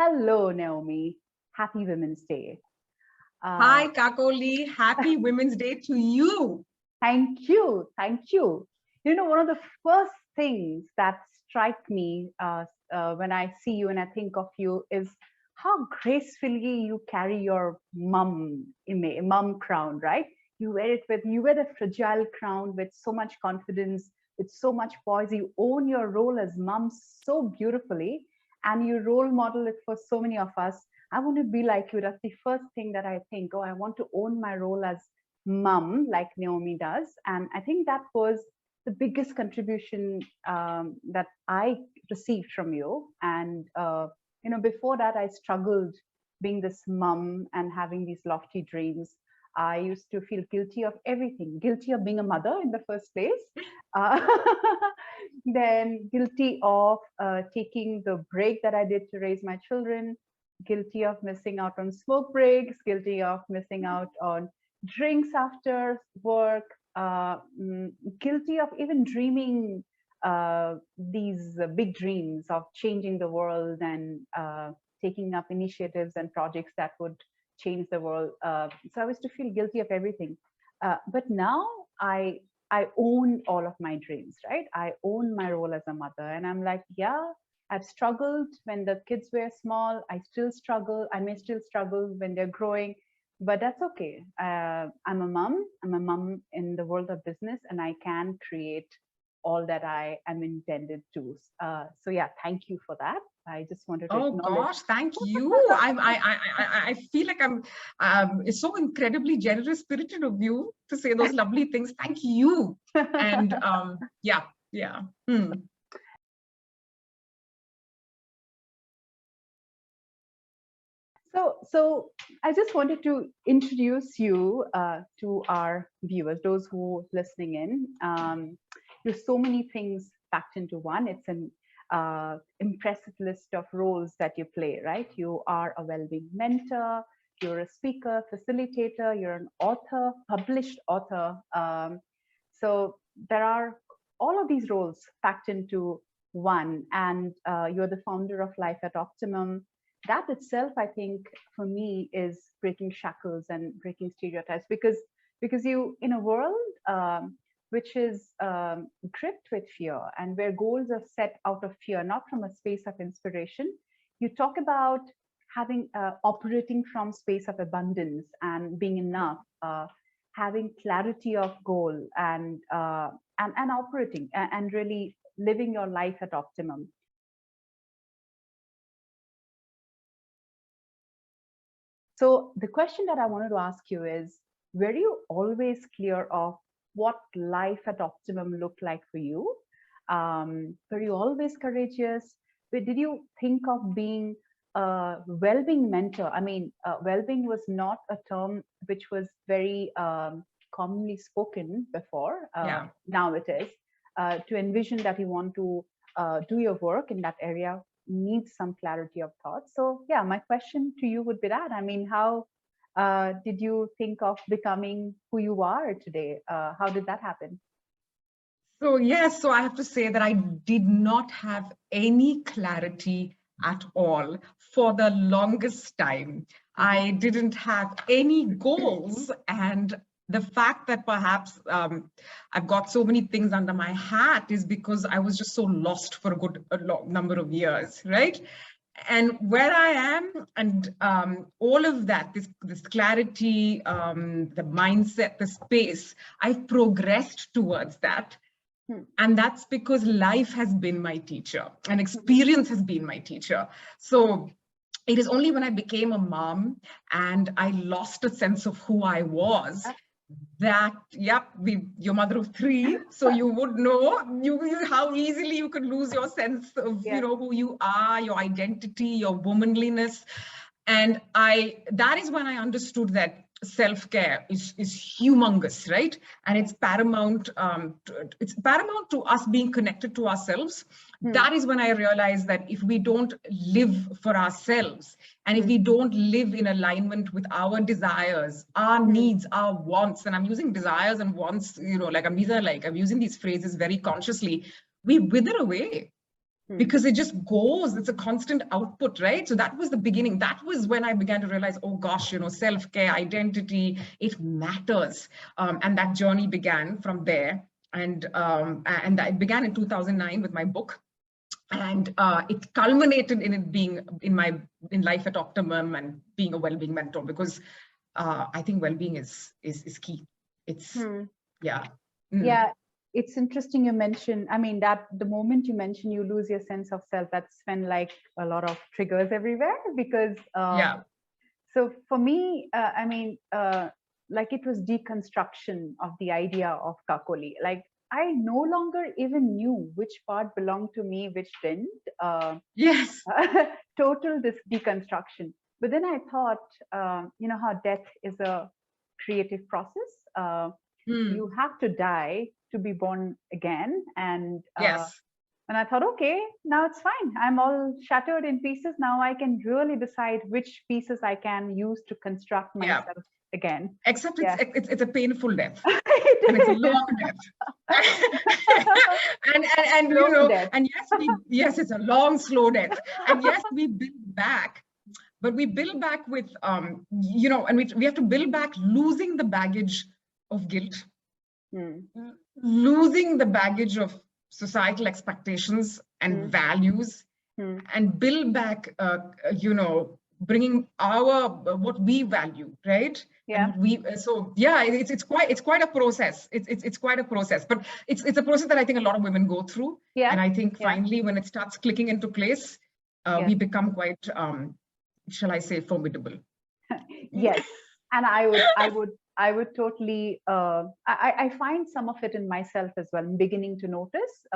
Hello, Naomi. Happy Women's Day. Hi, Kakoli. Happy Women's Day to you. Thank you. Thank you. You know, one of the first things that strike me when I see you and I think of you is how gracefully you carry your mum crown, right? You wear the fragile crown with so much confidence, with so much poise. You own your role as mum so beautifully, and you role model it for so many of us. I want to be like you. That's the first thing that I think. Oh, I want to own my role as mum, like Naomi does. And I think that was the biggest contribution that I received from you. And before that, I struggled being this mum and having these lofty dreams. I used to feel guilty of everything, guilty of being a mother in the first place, uh, then guilty of taking the break that I did to raise my children, guilty of missing out on smoke breaks, guilty of missing out on drinks after work, guilty of even dreaming these big dreams of changing the world and taking up initiatives and projects that would change the world. So I used to feel guilty of everything. But now I own all of my dreams, right? I own my role as a mother, and I'm like, yeah, I've struggled when the kids were small. I still struggle. I may still struggle when they're growing, but that's okay. I'm a mom. I'm a mom in the world of business, and I can create all that I am intended to. So yeah, thank you for that. I just wanted to acknowledge. Oh gosh, thank you. I feel like it's so incredibly generous spirited of you to say those lovely things. Thank you. And yeah. So I just wanted to introduce you to our viewers, those who are listening in. There's so many things packed into one. It's an impressive list of roles that you play, right? You are a well-being mentor, you're a speaker, facilitator, you're an author, published author. So there are all of these roles packed into one, and you're the founder of Life at Optimum. That itself, I think, for me, is breaking shackles and breaking stereotypes, because you, in a world which is gripped with fear and where goals are set out of fear, not from a space of inspiration, you talk about having operating from space of abundance and being enough, having clarity of goal and operating and really living your life at optimum. So the question that I wanted to ask you is, were you always clear of what life at optimum looked like for you? Were you always courageous? Did you think of being a well-being mentor? I mean, well-being was not a term which was very commonly spoken before. Now it is. To envision that you want to do your work in that area needs some clarity of thought. So yeah, my question to you would be that. I mean, how did you think of becoming who you are today? How did that happen? So yes, so I have to say that I did not have any clarity at all for the longest time. I didn't have any goals, and the fact that perhaps I've got so many things under my hat is because I was just so lost for a long number of years, right? And where I am, and all of that, this clarity, the mindset, the space, I've progressed towards that. And that's because life has been my teacher and experience has been my teacher. So it is only when I became a mom and I lost a sense of who I was that, yep, you're mother of three, so you would know how easily you could lose your sense of who you are, your identity, your womanliness. And that is when I understood that self-care is humongous, right? And it's paramount. It's paramount to us being connected to ourselves. That is when I realized that if we don't live for ourselves, and if we don't live in alignment with our desires, our needs, our wants, and I'm using desires and wants, I'm using these phrases very consciously, we wither away. because it just goes, it's a constant output, right? So that was the beginning. That was when I began to realize, oh gosh, self-care, identity, it matters. And that journey began from there. And it began in 2009 with my book. And it culminated in it being in life at Optimum and being a well-being mentor, because I think well-being is key. It's yeah. Yeah, it's interesting you mentioned, I mean, that the moment you mention you lose your sense of self, that's when like a lot of triggers everywhere, because so for me, I mean, like it was deconstruction of the idea of Kakoli. Like I no longer even knew which part belonged to me, which didn't. Yes. Total this deconstruction. But then I thought, how death is a creative process. You have to die to be born again. And and I thought, okay, now it's fine. I'm all shattered in pieces. Now I can really decide which pieces I can use to construct myself again. Except it's a painful death. And it's a long death. and yes, it's a long, slow death. And yes, we build back. But we build back with, and we have to build back losing the baggage of guilt, losing the baggage of societal expectations and values, and build back, bringing our what we value, right? Yeah. And it's quite a process. It's quite a process, but it's a process that I think a lot of women go through. Yeah. And I think finally, when it starts clicking into place, we become quite, shall I say, formidable. Yes. And I would totally, I find some of it in myself as well. I'm beginning to notice.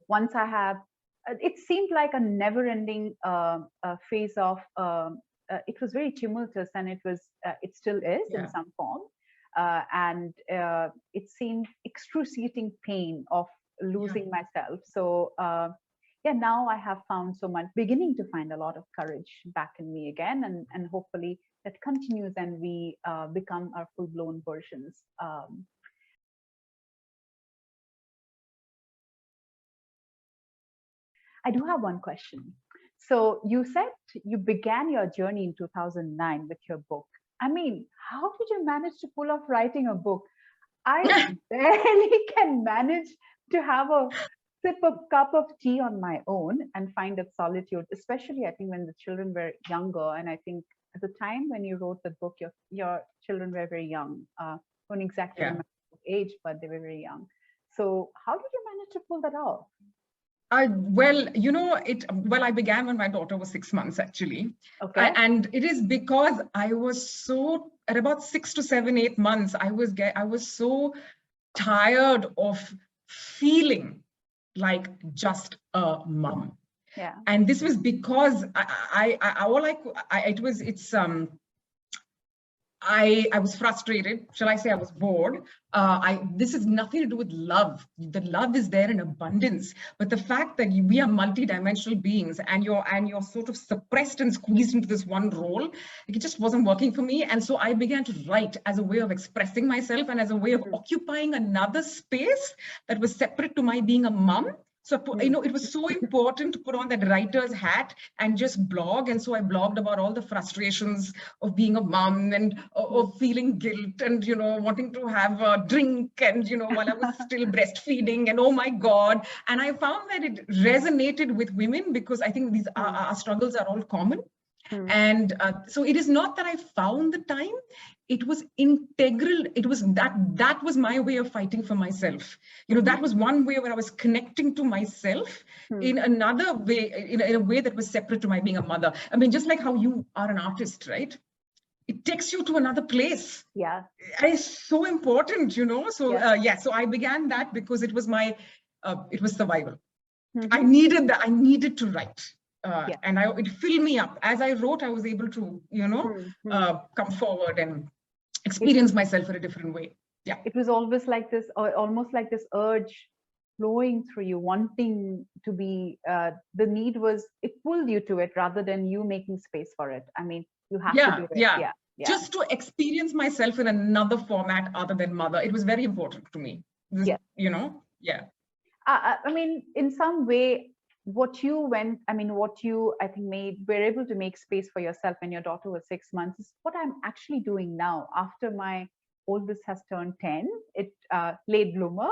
Once I have, it seemed like a never-ending phase of. It was very tumultuous, and it still is in some form. And it seemed excruciating pain of losing myself. So now I have found beginning to find a lot of courage back in me again, and hopefully that continues and we become our full-blown versions. I do have one question. So you said you began your journey in 2009 with your book. I mean, how did you manage to pull off writing a book? I barely can manage to have a cup of tea on my own and find that solitude, especially I think when the children were younger. And I think at the time when you wrote the book, your children were very young. Don't exactly remember age, but they were very young. So how did you manage to pull that off? I began when my daughter was 6 months, actually. Okay. And it is because I was at about 6 to 7, 8 months, I was so tired of feeling like just a mom. Yeah. And this was because I was frustrated. Shall I say I was bored? This is nothing to do with love. The love is there in abundance, but the fact that we are multidimensional beings, and you're sort of suppressed and squeezed into this one role, it just wasn't working for me. And so I began to write as a way of expressing myself and as a way of occupying another space that was separate to my being a mom. So, it was so important to put on that writer's hat and just blog. And so I blogged about all the frustrations of being a mom and of feeling guilt and, wanting to have a drink and, while I was still breastfeeding and, oh my God. And I found that it resonated with women because I think these our struggles are all common. And so it is not that I found the time. It was integral. It was that was my way of fighting for myself. That was one way where I was connecting to myself in another way, in a way that was separate to my being a mother. I mean, just like how you are an artist, right? It takes you to another place. Yeah. And it's so important, So, so I began that because it was it was survival. I needed that. I needed to write. And it filled me up. As I wrote, I was able to, come forward and experience myself in a different way. Yeah. It was always like this, or almost like this urge flowing through you, wanting to be, the need was, it pulled you to it rather than you making space for it. I mean, you have to do it. Yeah. Just to experience myself in another format other than mother. It was very important to me. I mean, in some way, what you went, I mean, what you, I think, were able to make space for yourself when your daughter was 6 months is what I'm actually doing now after my oldest has turned 10. It late bloomer,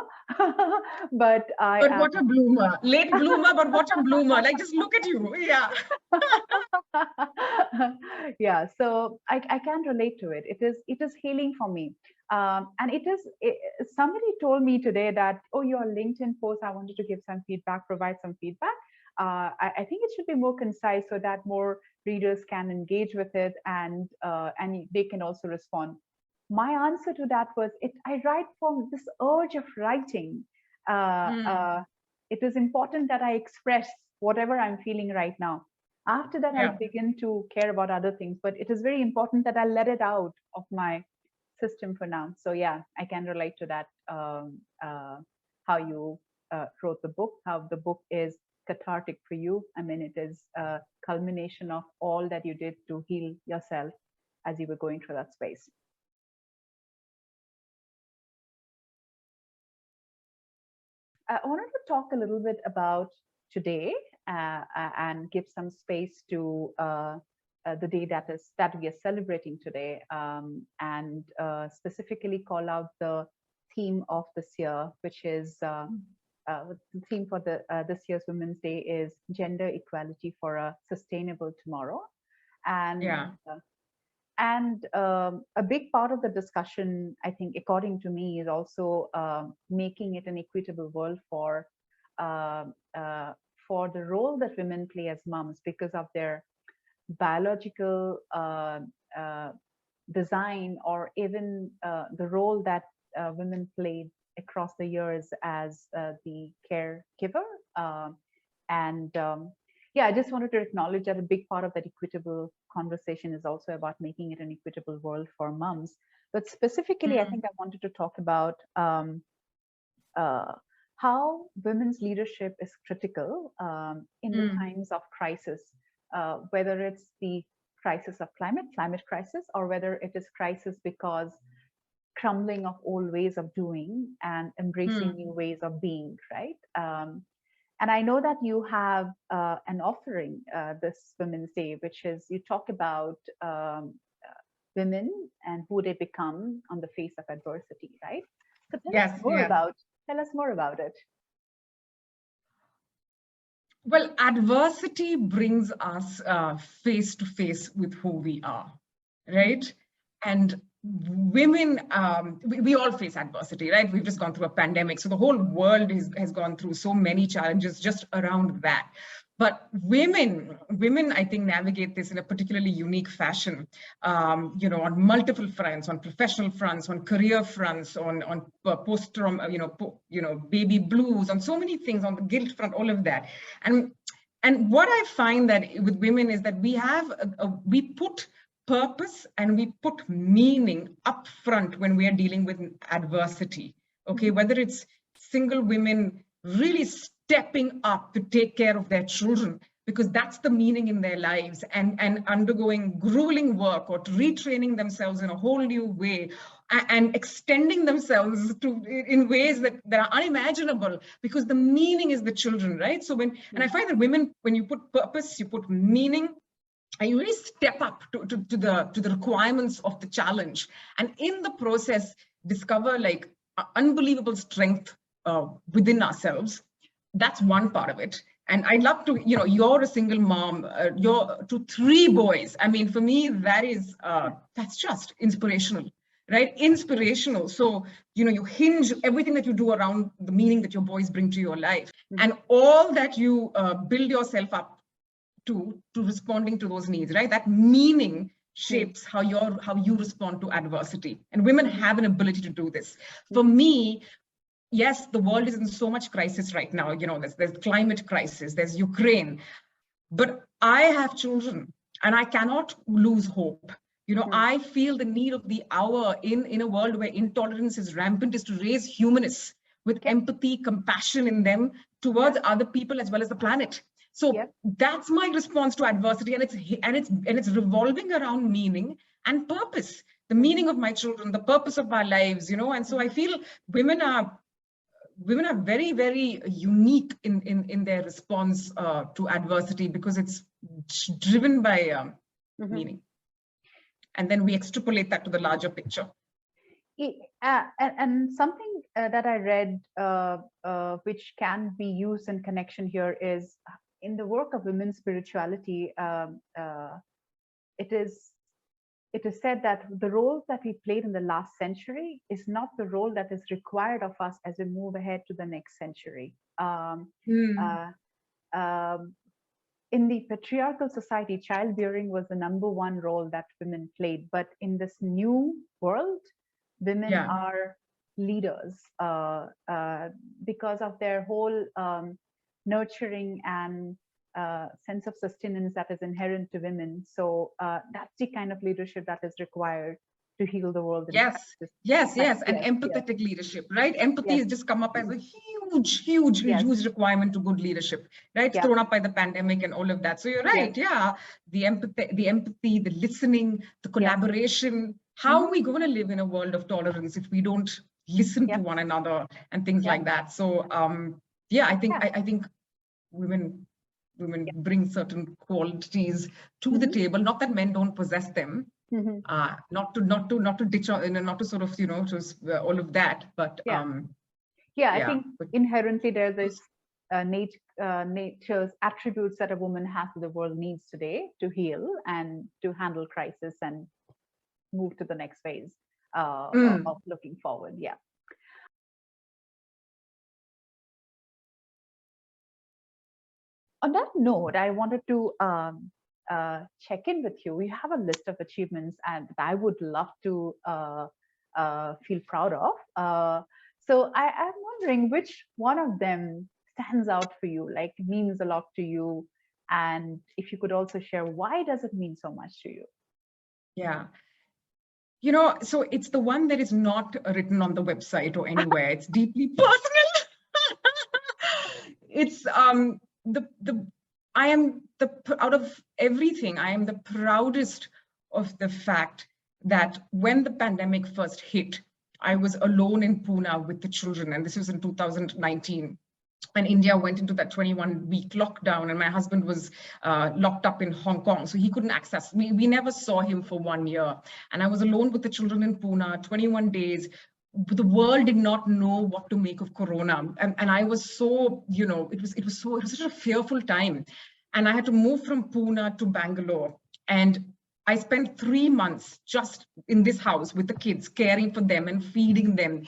but I But am. what a bloomer, late bloomer, but what a bloomer. Like, just look at you. Yeah. Yeah, so I can relate to it. It is healing for me. And somebody told me today that, oh, your LinkedIn post, I wanted to give some feedback, provide some feedback. I think it should be more concise so that more readers can engage with it, and they can also respond. My answer to that was, I write from this urge of writing. It is important that I express whatever I'm feeling right now. After that, I'll Yeah. begin to care about other things, but it is very important that I let it out of my system for now. So yeah, I can relate to that. How you wrote the book, how the book is cathartic for you. I mean, it is a culmination of all that you did to heal yourself as you were going through that space. I wanted to talk a little bit about today, and give some space to the day that we are celebrating today, and specifically call out the theme of this year, which is the theme for this year's Women's Day is gender equality for a sustainable tomorrow. And Yeah. a big part of the discussion, I think, according to me, is also making it an equitable world uh, the role that women play as moms because of their biological uh, design, or even the role that women played across the years as the caregiver. And Yeah, I just wanted to acknowledge that a big part of that equitable conversation is also about making it an equitable world for moms. But specifically, I think I wanted to talk about uh, how women's leadership is critical in the times of crisis, whether it's the crisis of climate crisis, or whether it is crisis because crumbling of old ways of doing and embracing new ways of being, right? And I know that you have an offering this Women's Day, which is you talk about women and who they become on the face of adversity, right? So Yes. Yes. tell us more about it. Well, adversity brings us face to face with who we are, right? And women, we all face adversity, right? We've just gone through a pandemic. So the whole world has gone through so many challenges just around that. But women, I think, navigate this in a particularly unique fashion, on multiple fronts, on professional fronts, on career fronts, on baby blues, on so many things, on the guilt front, all of that. And what I find that with women is that we put purpose and we put meaning up front when we are dealing with adversity. Okay, whether it's single women really stepping up to take care of their children because that's the meaning in their lives, and undergoing grueling work or retraining themselves in a whole new way and extending themselves in ways that are unimaginable because the meaning is the children, right? So and I find that women, when you put purpose, you put meaning, and you really step up to the requirements of the challenge, and in the process discover like unbelievable strength within ourselves. That's one part of it. And I'd love to, you're a single mom, you're to 3 boys. I mean, for me, that's just inspirational, right? Inspirational. So, you hinge everything that you do around the meaning that your boys bring to your life, and all that you build yourself up to responding to those needs, right? That meaning shapes how you respond to adversity. And women have an ability to do this. For me, yes, the world is in so much crisis right now. There's climate crisis, there's Ukraine, but I have children and I cannot lose hope. I feel the need of the hour in a world where intolerance is rampant is to raise humanists with empathy, compassion in them towards other people as well as the planet. So that's my response to adversity, and it's revolving around meaning and purpose. The meaning of my children, the purpose of our lives, and so I feel women are women are very, very unique in their response to adversity, because it's driven by meaning. And then we extrapolate that to the larger picture. And something that I read, which can be used in connection here, is in the work of women's spirituality. It is said that the role that we played in the last century is not the role that is required of us as we move ahead to the next century. In the patriarchal society, childbearing was the #1 role that women played. But in this new world, women are leaders because of their whole nurturing and sense of sustenance that is inherent to women. So that's the kind of leadership that is required to heal the world. Yes, and empathetic leadership, right? Empathy has just come up as a huge requirement to good leadership, right? Thrown up by the pandemic and all of that. So you're right, the empathy, the listening, the collaboration. How are we going to live in a world of tolerance if we don't listen to one another and things like that? So I think women bring certain qualities to the table. Not that men don't possess them. Not to ditch, not to sort of, just all of that, but I think inherently there's this nature's attributes that a woman has that the world needs today to heal and to handle crisis and move to the next phase of looking forward. On that note, I wanted to check in with you. We have a list of achievements and that I would love to feel proud of. So I'm wondering which one of them stands out for you, like means a lot to you. And if you could also share, why does it mean so much to you? Yeah. So it's the one that is not written on the website or anywhere. It's deeply personal. It's out of everything, I am the proudest of the fact that when the pandemic first hit, I was alone in Pune with the children, and this was in 2019. And India went into that 21-week lockdown, and my husband was locked up in Hong Kong, so he couldn't access. We never saw him for 1 year, and I was alone with the children in Pune, 21 days. The world did not know what to make of Corona, and I was so, it was such a fearful time, and I had to move from Pune to Bangalore, and I spent 3 months just in this house with the kids, caring for them and feeding them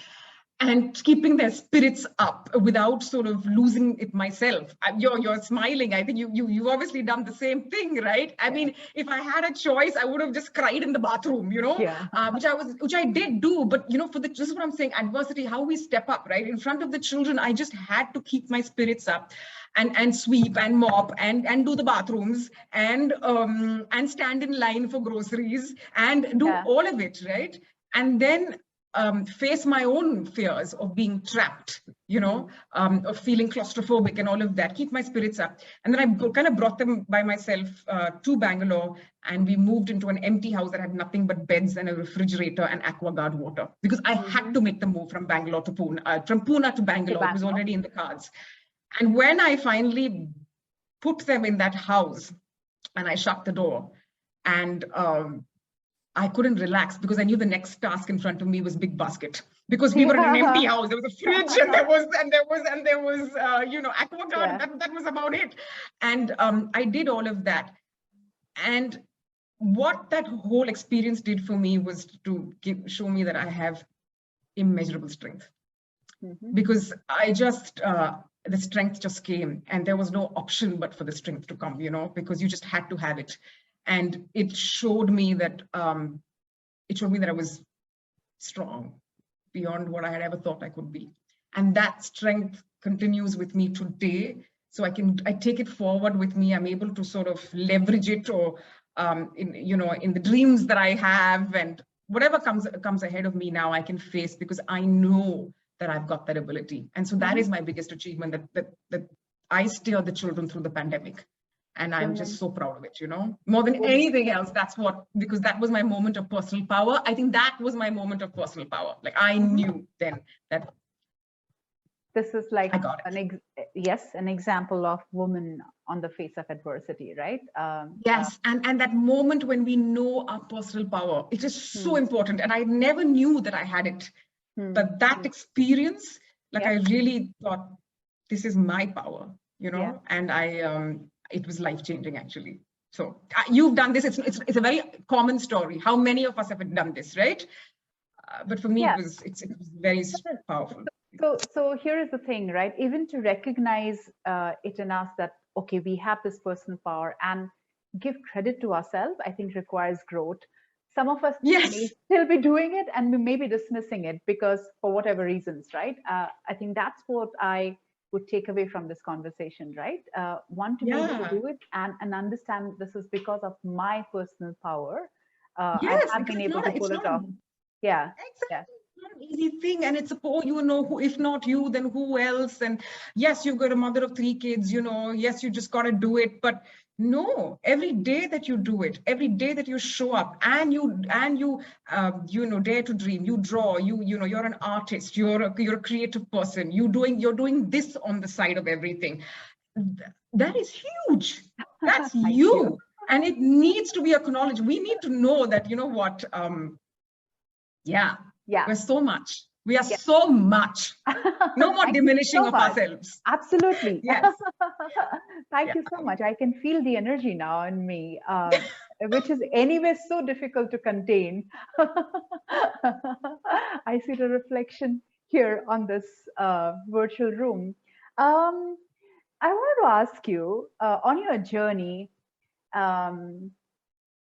and keeping their spirits up without sort of losing it myself. You're smiling. I think you've obviously done the same thing, right? I mean, if I had a choice, I would have just cried in the bathroom, which I did do. But this is what I'm saying: adversity, how we step up, right? In front of the children, I just had to keep my spirits up, and sweep and mop and do the bathrooms and stand in line for groceries and do all of it, right? And then face my own fears of being trapped, of feeling claustrophobic and all of that, keep my spirits up. And then I kind of brought them by myself to Bangalore, and we moved into an empty house that had nothing but beds and a refrigerator and AquaGuard water, because I had to make the move from Bangalore to Pune, from Pune to Bangalore. It was already in the cards. And when I finally put them in that house and I shut the door, and I couldn't relax because I knew the next task in front of me was big basket, because we were in an empty house. There was a fridge and there was AquaGuard. That was about it. And I did all of that. And what that whole experience did for me was to show me that I have immeasurable strength, because I just, the strength just came, and there was no option but for the strength to come, because you just had to have it. And it showed me that I was strong beyond what I had ever thought I could be. And that strength continues with me today. So I take it forward with me. I'm able to sort of leverage it, or in the dreams that I have, and whatever comes ahead of me now, I can face, because I know that I've got that ability. And so that is my biggest achievement, that I steer the children through the pandemic. And I'm just so proud of it, more than anything else. Because that was my moment of personal power. I think that was my moment of personal power. Like, I knew then that. This is like I got it. an example of woman on the face of adversity, right? Yes, and that moment when we know our personal power, it is so Hmm, important. And I never knew that I had it. hmm, But that experience, like yeah, I really thought, this is my power, yeah. and it was life-changing actually. So you've done this. It's a very common story. How many of us have done this, right? But for me, Yeah. it was very powerful. So here is the thing, right? Even to recognize it in us that, okay, we have this personal power and give credit to ourselves, I think requires growth. Some of us may Yes. still be doing it and we may be dismissing it because for whatever reasons, right? I think that's what I would take away from this conversation, right? One, to be able to Yeah. do it and understand this is because of my personal power. I Yes, have because been able to it's pull it not a off. Yeah, yeah. exactly it's not an easy thing, and it's who, if not you, then who else? And yes, you've got a mother of three kids, yes, you just got to do it. But no, every day that you do it, every day that you show up, and you dare to dream, you draw, you're an artist, you're a creative person, you're doing this on the side of everything. That is huge. That's Thank you. you. And it needs to be acknowledged. We need to know that, what, yeah, Yeah. we're so much. We are Yeah. so much. No more Thank you diminishing so of much. ourselves. Absolutely. Yes. Thank Yeah. you so much. I can feel the energy now in me, which is anyway so difficult to contain. I see the reflection here on this virtual room. Um, I wanted to ask you on your journey, um,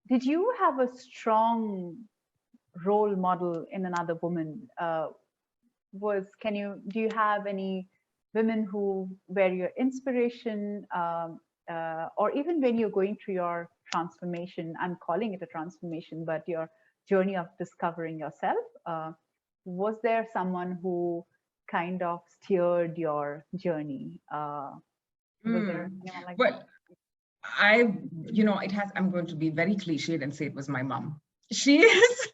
did you have a strong role model in another woman? Do you have any women who were your inspiration, or even when you're going through your transformation? I'm calling it a transformation, but your journey of discovering yourself, was there someone who kind of steered your journey? Was there Mm. anyone like that? Well, I'm going to be very cliched and say it was my mom. She has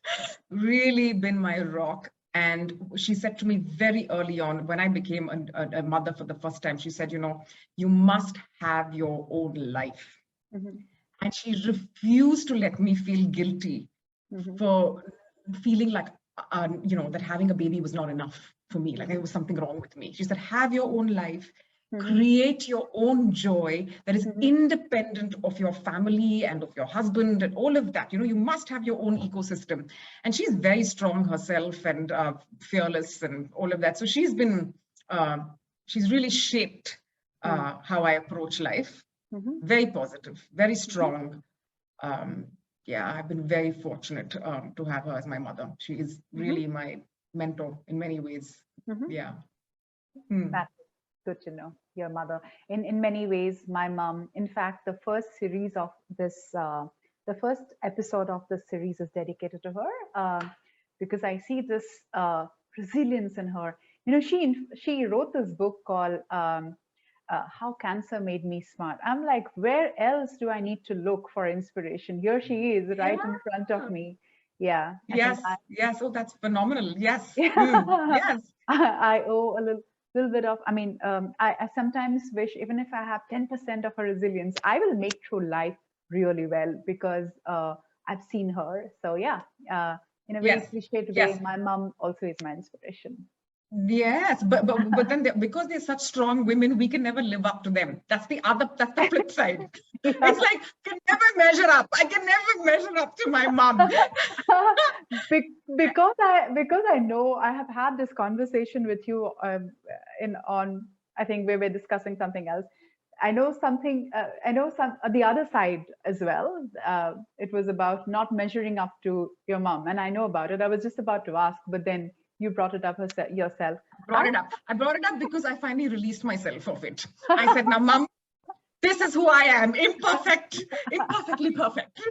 really been my rock. And she said to me very early on, when I became a mother for the first time, she said, you must have your own life. Hmm. And she refused to let me feel guilty Hmm. for feeling like, that having a baby was not enough for me. Like there Hmm. was something wrong with me. She said, have your own life, Hmm. create your own joy that is Hmm. independent of your family and of your husband and all of that. You must have your own ecosystem. And she's very strong herself and fearless and all of that. So she's really shaped how I approach life. Hmm. Very positive, very Hmm. strong. Um, yeah, I've been very fortunate to have her as my mother. She is Hmm. really my mentor in many ways. Hmm. Yeah. Hmm. That's good to know. Your mother. In many ways, my mom. In fact, the first episode of this series is dedicated to her, because I see this resilience in her. She wrote this book called "How Cancer Made Me Smart." I'm like, where else do I need to look for inspiration? Here she is, right in front of Yeah. me. Yeah, I think Yes. Yes. Oh, that's phenomenal. Yes. Hmm. I Yes. I owe a little bit of, I mean, I sometimes wish, even if I have 10% of her resilience, I will make through life really well because I've seen her. So yeah, in a very Yes. cliched way, Yes. my mom also is my inspiration. Yes, but then because they're such strong women, we can never live up to them. That's the flip side. Yeah. It's like can never measure up. I can never measure up to my mom. Because I know I have had this conversation with you in on I think we were discussing something else. I know something. I know some the other side as well. It was about not measuring up to your mom, and I know about it. I was just about to ask, but then you brought it up yourself. I I brought it up because I finally released myself of it. I said, now, mom, this is who I am, imperfect, imperfectly perfect.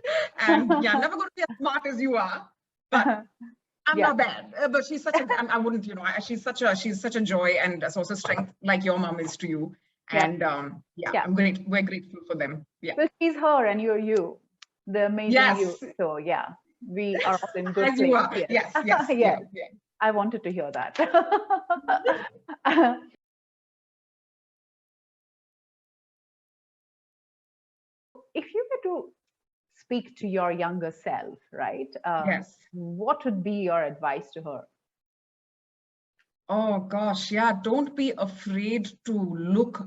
And yeah, I'm never going to be as smart as you are, but I'm yeah, not bad. But she's such a, I wouldn't, she's such a joy and a source of strength like your mom is to you. yeah, And yeah, yeah. we're grateful for them. Yeah. Well, she's her, and you're you, the amazing you. Yes, So yeah, we are all in good as you place. are. Yes, Yes, yes, yes. yeah, yeah. I wanted to hear that. if you were to speak to your younger self, right? Yes. What would be your advice to her? Oh gosh, yeah. Don't be afraid to look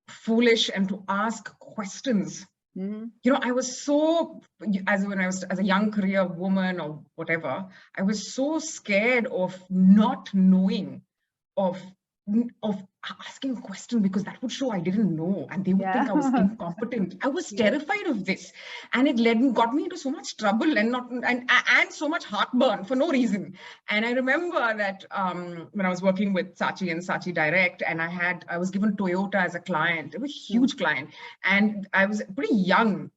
foolish and to ask questions. Mm-hmm. I was so, when I was as a young career woman or whatever, I was so scared of not knowing, of of asking a question, because that would show I didn't know and they would think I was Yeah. incompetent. I was Yes. terrified of this, and it got me into so much trouble, and so much heartburn for no reason. And I remember that when I was working with Saatchi and Saatchi Direct, and I was given Toyota as a client. It was a Mm. huge client, and I was pretty young.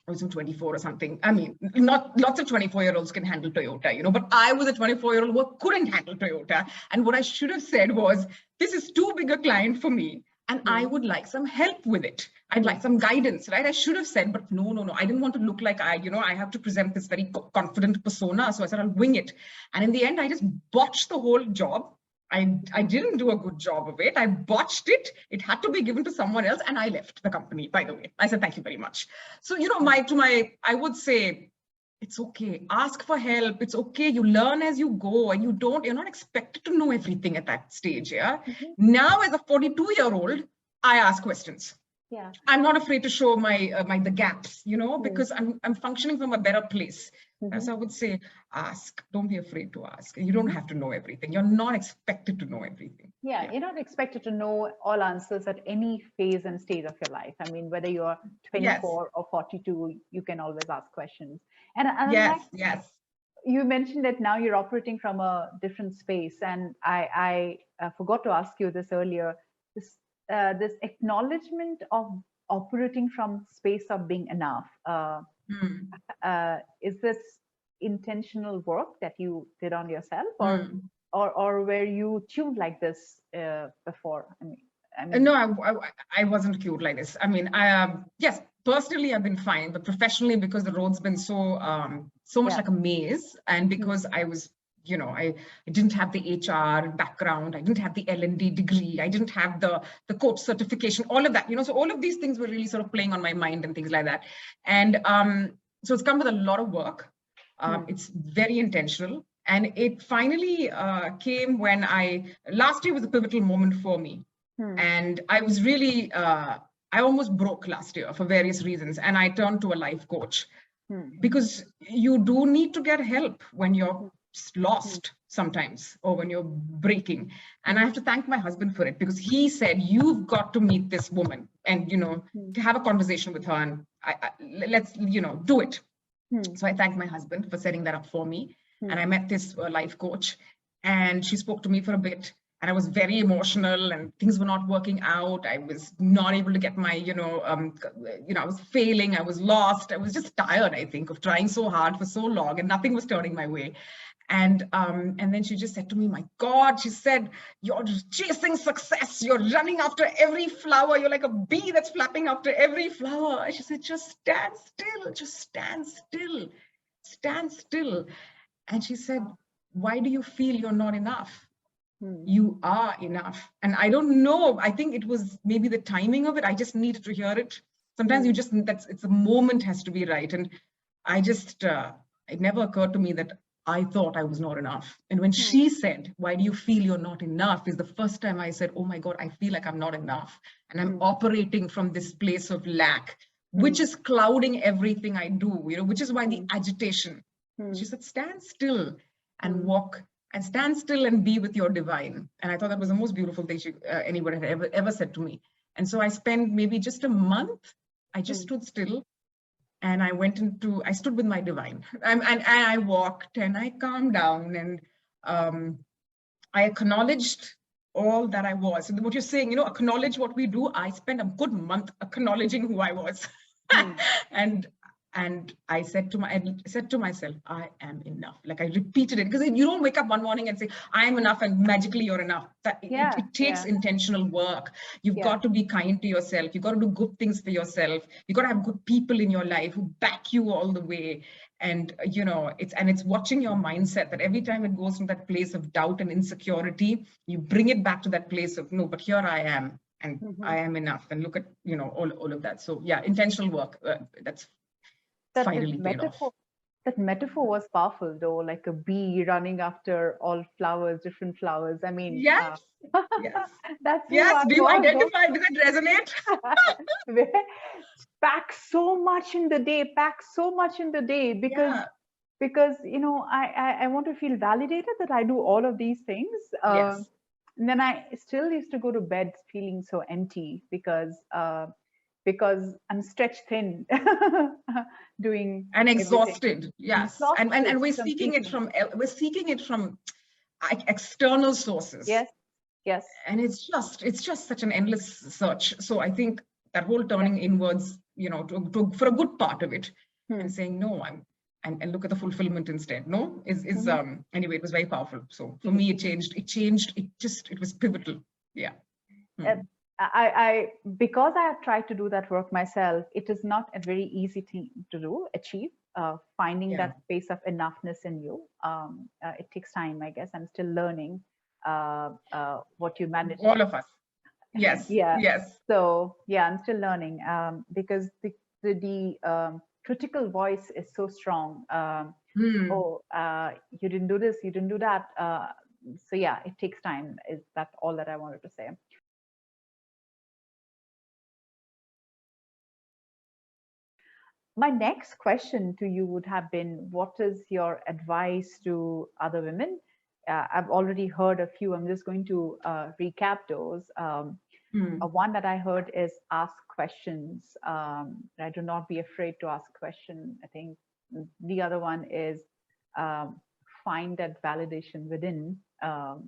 I was 24 or something. I mean, not lots of 24-year-olds can handle Toyota, but I was a 24-year-old who couldn't handle Toyota. And what I should have said was, this is too big a client for me, and I Mm. would like some help with it. I'd Mm. like some guidance, right? I should have said, but no. I didn't want to look like I have to present this very confident persona. So I said, I'll wing it. And in the end, I just botched the whole job. I didn't do a good job of it. I botched it. It had to be given to someone else, and I left the company, by the way. I said, thank you very much. So, I would say, it's okay. Ask for help. It's okay. You learn as you go, and you're not expected to know everything at that stage. Yeah. Mhm. Now, as a 42-year-old, I ask questions. Yeah. I'm not afraid to show the gaps, Mm. because I'm functioning from a better place. Mhm. So I would say, ask. Don't be afraid to ask. You don't have to know everything. You're not expected to know everything. Yeah, Yeah. you're not expected to know all answers at any phase and stage of your life. I mean, whether you're Yes. 24 or 42, you can always ask questions. And in Yes. fact, Yes. you mentioned that now you're operating from a different space, and I forgot to ask you this earlier. This acknowledgement of operating from space of being enough. Hmm. Is this intentional work that you did on yourself, or Hmm. or were you tuned like this before? No, I wasn't cute like this. I mean, yes, personally I've been fine, but professionally, because the road's been so much Yeah. like a maze, and Mm. because I was, I didn't have the HR background, I didn't have the L&D degree, I didn't have the coach certification, all of that, so all of these things were really sort of playing on my mind and things like that. And so it's come with a lot of work. It's very intentional. And it finally came when last year was a pivotal moment for me. Hmm. And I was really, I almost broke last year for various reasons. And I turned to a life coach, Hmm. because you do need to get help when you're Hmm. lost sometimes, or when you're breaking. And I Hmm. have to thank my husband for it, because he said, you've got to meet this woman and, Hmm. to have a conversation with her, and let's, do it. Hmm. So I thank my husband for setting that up for me. Hmm. And I met this life coach, and she spoke to me for a bit. And I was very emotional, and things were not working out. I was not able to get my, I was failing. I was lost. I was just tired, I think, of trying so hard for so long, and nothing was turning my way. And then she just said to me, my God, she said, you're chasing success. You're running after every flower. You're like a bee that's flapping after every flower. And she said, just stand still. Just stand still. Stand still. And she said, why do you feel you're not enough? Hmm. You are enough. And I don't know, I think it was maybe the timing of it. I just needed to hear it. Sometimes it's a moment has to be right. And I just, it never occurred to me that I thought I was not enough. And when Hmm. she said, why do you feel you're not enough? Is the first time I said, oh my God, I feel like I'm not enough. And I'm operating from this place of lack, which is clouding everything I do, which is why the agitation. She said, stand still and walk, and stand still and be with your divine. And I thought that was the most beautiful thing anybody had ever said to me. And so I spent maybe just a month. I just stood still, and I stood with my divine, and I walked, and I calmed down, and I acknowledged all that I was. And what you're saying, acknowledge what we do. I spent a good month acknowledging who I was. and I said to myself, I am enough. Like, I repeated it, because you don't wake up one morning and say, I am enough, and magically you're enough. It takes intentional work. You've got to be kind to yourself. You've got to do good things for yourself. You've got to have good people in your life who back you all the way. And it's watching your mindset, that every time it goes from that place of doubt and insecurity, you bring it back to that place of, no, but here I am. and Mhm. I am enough, and look at, all of that. So yeah, intentional work, that's That finally paid off. that metaphor was powerful though, like a bee running after all flowers, different flowers. I mean, Yes, yes, that's who yes. I Do you was though. identify? Does it resonate? Where- Pack so much in the day, pack so much in the day, Yeah. because I want to feel validated that I do all of these things. Yes. And then I still used to go to bed feeling so empty because I'm stretched thin doing And everything. exhausted. Yes. And Exhausted completely. we're seeking it from external sources. Yes, yes, And it's just such an endless search. So I think that whole yeah. turning inwards, for a good part of it, Hmm. and saying no, and look at the fulfillment instead. No, is Mhm. anyway, it was very powerful. So for Mhm. me, it was pivotal. Yeah. Uh, Hmm. because I have tried to do that work myself, it is not a very easy thing to do, achieve. Finding Yeah. that space of enoughness in you. It takes time, I guess. I'm still learning what you managed. All of us. Yes. Yeah. Yes. So yeah, I'm still learning because the critical voice is so strong. Hmm. Oh, you didn't do this, you didn't do that. So yeah, it takes time. Is that all that I wanted to say? My next question to you would have been, what is your advice to other women? I've already heard a few. I'm just going to recap those. Hmm. One that I heard is ask questions. Right? Do not be afraid to ask questions. I think the other one is um, find that validation within. Hmm.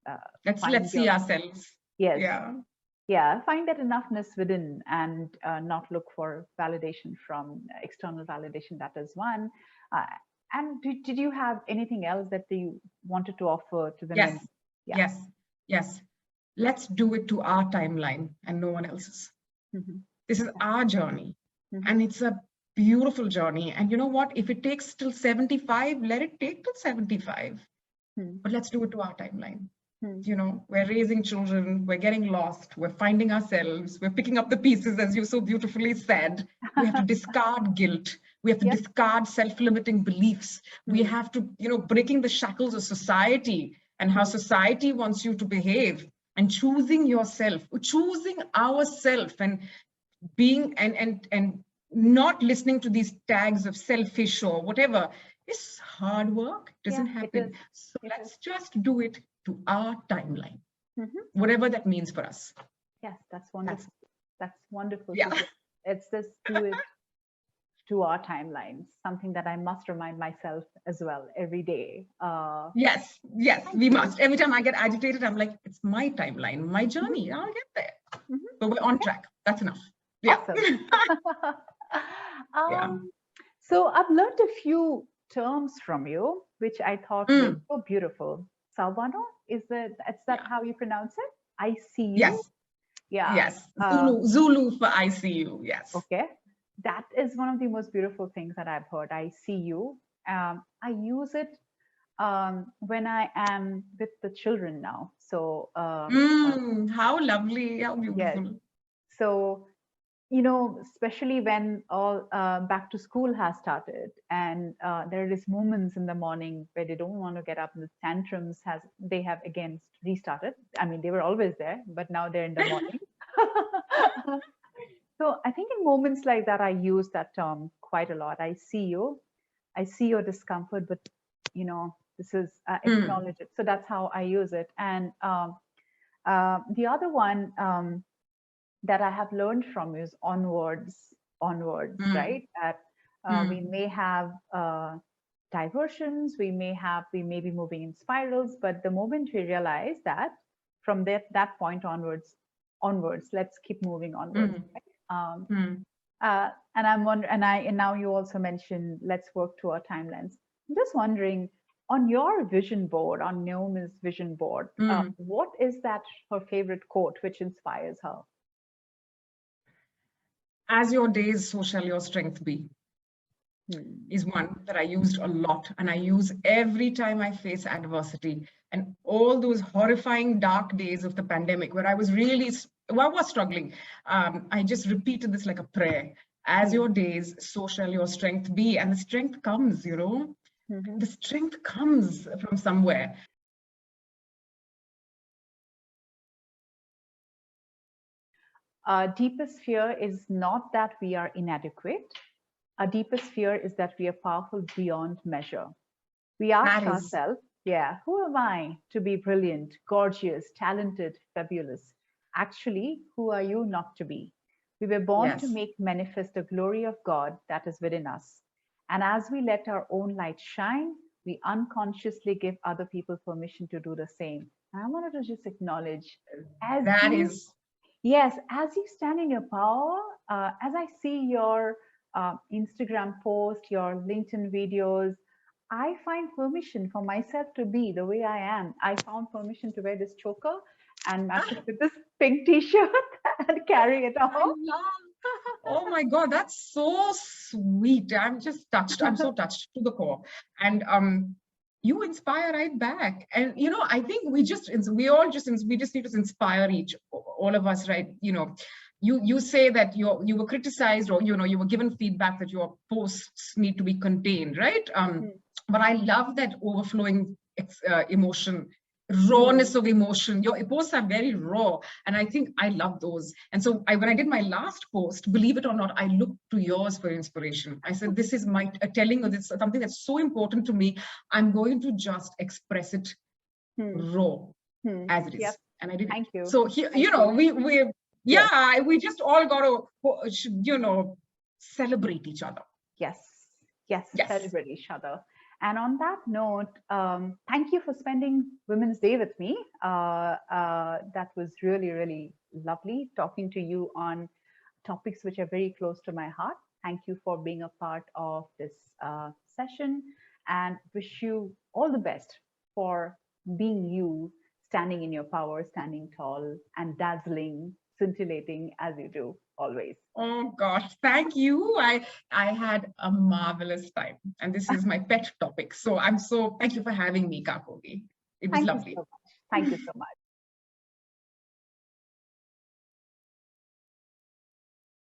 Uh, Let's find see your ourselves. yes, Yeah. yeah, find that enoughness within and not look for validation from external validation. That is one. uh, and did you have anything else that you wanted to offer to Yes. women? Yeah. Yes. Yes. Let's do it to our timeline and no one else's. Hmm. This is our journey, Hmm. and it's a beautiful journey. And you know what? If it takes till 75, let it take till 75. Hmm. But let's do it to our timeline. Hmm. We're raising children, we're getting lost, we're finding ourselves, we're picking up the pieces, as you so beautifully said. We have to discard guilt. We have to Yes. discard self-limiting beliefs. We Hmm. have to, breaking the shackles of society and how Hmm. society wants you to behave, and choosing yourself, choosing ourself, and being and not listening to these tags of selfish or whatever. Is hard work. Yeah, Doesn't it happen. is. So It is. let's just do it to our timeline, Hmm. whatever that means for us. Yes, that's That's wonderful. That's wonderful yeah. to hear. It's just do it to our timelines, something that I must remind myself as well every day. Yes, yes, Thank we you. must. Every time I get agitated, I'm like, it's my timeline, my Mhm. journey. I'll get there. Mhm. But we're on track. That's enough. Yeah. Awesome. Yeah. um, so I've learned a few terms from you, which I thought were Mm, so beautiful. Sawano, is that yeah. how you pronounce it? I see you. Yes. Yeah. Yes. Zulu for ICU. Yes. Okay. That is one of the most beautiful things that I've heard. I see you. I use it when I am with the children now. So How lovely. How yes. beautiful. So especially when all back to school has started, and there is moments in the morning where they don't want to get up, and the tantrums has they have again restarted. I mean, they were always there, but now they're in the morning. So I think in moments like that, I use that term quite a lot. I see your discomfort, but this is Mm, acknowledge it. So that's how I use it. And the other one that I have learned from is onwards, mm, right? That we mm, may have diversions, we may be moving in spirals, but the moment we realize that from that point onwards, let's keep moving onwards. mm, Right? mm. And I'm wondering, and now you also mentioned let's work to our timelines. I'm just wondering, on your vision board, on Naomi's vision board, Mm. what is that her favorite quote which inspires her? As your days, so shall your strength be. is one that I used a lot, and I use every time I face adversity. And all those horrifying dark days of the pandemic where I was really, well, I was struggling, I just repeated this like a prayer. As your days, so shall your strength be. And the strength comes, you know, the strength comes from somewhere. Our deepest fear is not that we are inadequate. Our deepest fear is that we are powerful beyond measure. We ask ourselves, yeah, who am I to be brilliant, gorgeous, talented, fabulous? Actually, who are you not to be? We were born to make manifest the glory of God that is within us. And as we let our own light shine, we unconsciously give other people permission to do the same. And I wanted to just acknowledge, as That you, is, yes, as you stand in your power, as I see your Instagram post, your LinkedIn videos, I find permission for myself to be the way I am. I found permission to wear this choker and match it with this pink t-shirt and carry it off. I love. Oh my God, that's so sweet. I'm just touched. I'm so touched to the core. And you inspire right back. And you know, I think we just need to inspire all of us, right? You know, you say that you were criticized, or you know, you were given feedback that your posts need to be contained, right? But I love that overflowing emotion, rawness of emotion. Your posts are very raw, and I think I love those. And so when I did my last post, believe it or not, I looked to yours for inspiration. I said, this is my telling of this, something that's so important to me. I'm going to just express it raw as it is. Yep. And I did Thank it. you. So here, you know, we just all got to, you know, celebrate each other. Yes, celebrate each other. And on that note, thank you for spending Women's Day with me. That was really, really lovely talking to you on topics which are very close to my heart. Thank you for being a part of this session, and wish you all the best for being you, standing in your power, standing tall and dazzling, scintillating as you do always. Oh gosh, thank you. I had a marvelous time, and this is my pet topic. So thank you for having me, Kakoli. It was lovely. Thank you so much. Thank you so much.